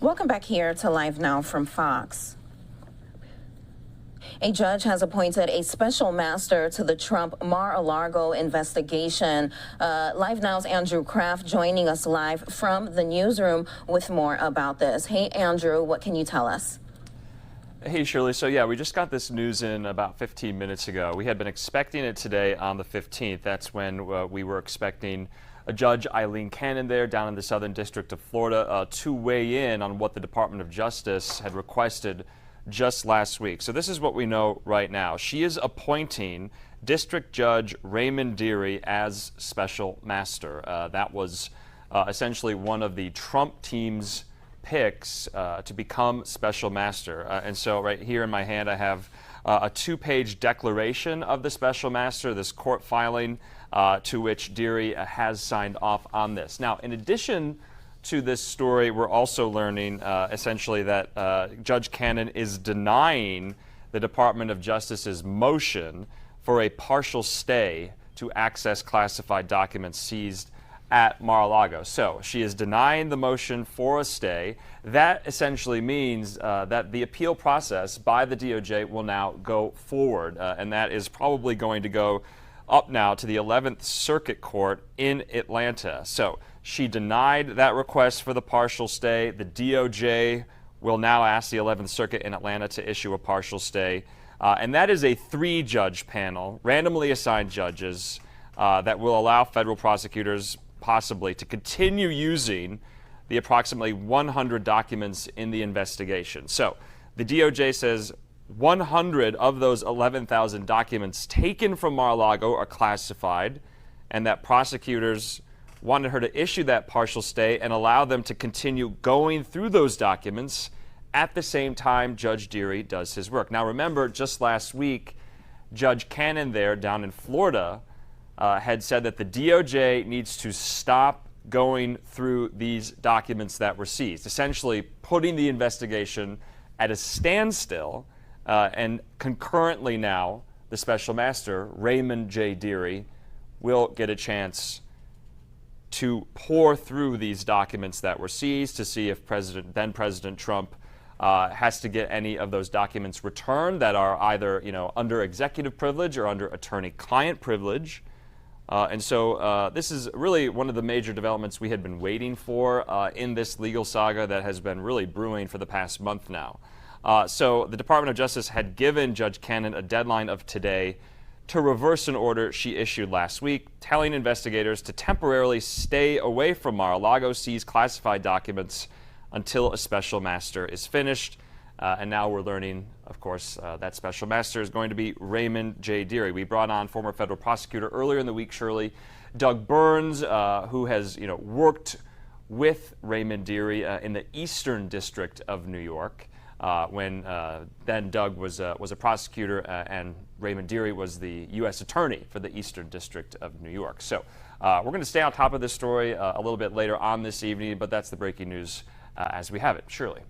Welcome back here to Live Now from Fox. A judge has appointed a special master to the Trump Mar-a-Lago investigation. Live Now's Andrew Kraft joining us live from the newsroom with more about this. Hey, Andrew, what can you tell us? Hey, Shirley. So, yeah, we just got this news in about 15 minutes ago. We had been expecting it today on the 15th. That's when we were expecting Judge Aileen Cannon there down in the Southern District of Florida to weigh in on what the Department of Justice had requested just last week. So this is what we know right now. She is appointing District Judge Raymond Dearie as special master. That was essentially one of the Trump team's picks to become special master. And so right here in my hand I have a two-page declaration of the special master, this court filing to which Dearie has signed off on this. Now, in addition to this story, we're also learning essentially that Judge Cannon is denying the Department of Justice's motion for a partial stay to access classified documents seized at Mar-a-Lago. So she is denying the motion for a stay. That essentially means that the appeal process by the DOJ will now go forward, and that is probably going to go up now to the 11th Circuit Court in Atlanta. So she denied that request for the partial stay. The DOJ will now ask the 11th Circuit in Atlanta to issue a partial stay. And that is a three-judge panel, randomly assigned judges, that will allow federal prosecutors possibly to continue using the approximately 100 documents in the investigation. So the DOJ says 100 of those 11,000 documents taken from Mar-a-Lago are classified, and that prosecutors wanted her to issue that partial stay and allow them to continue going through those documents at the same time Judge Dearie does his work. Now remember, just last week, Judge Cannon there down in Florida had said that the DOJ needs to stop going through these documents that were seized, essentially putting the investigation at a standstill. And concurrently now, the special master, Raymond J. Dearie, will get a chance to pour through these documents that were seized to see if then President Trump has to get any of those documents returned that are either under executive privilege or under attorney-client privilege. And so this is really one of the major developments we had been waiting for in this legal saga that has been really brewing for the past month now. So the Department of Justice had given Judge Cannon a deadline of today to reverse an order she issued last week, telling investigators to temporarily stay away from Mar-a-Lago, seize classified documents until a special master is finished. And now we're learning, of course, that special master is going to be Raymond J. Dearie. We brought on former federal prosecutor earlier in the week, Shirley, Doug Burns, who has worked with Raymond Dearie in the Eastern District of New York. When then Doug was a prosecutor and Raymond Dearie was the U.S. Attorney for the Eastern District of New York. So we're going to stay on top of this story a little bit later on this evening, but that's the breaking news as we have it. Shirley.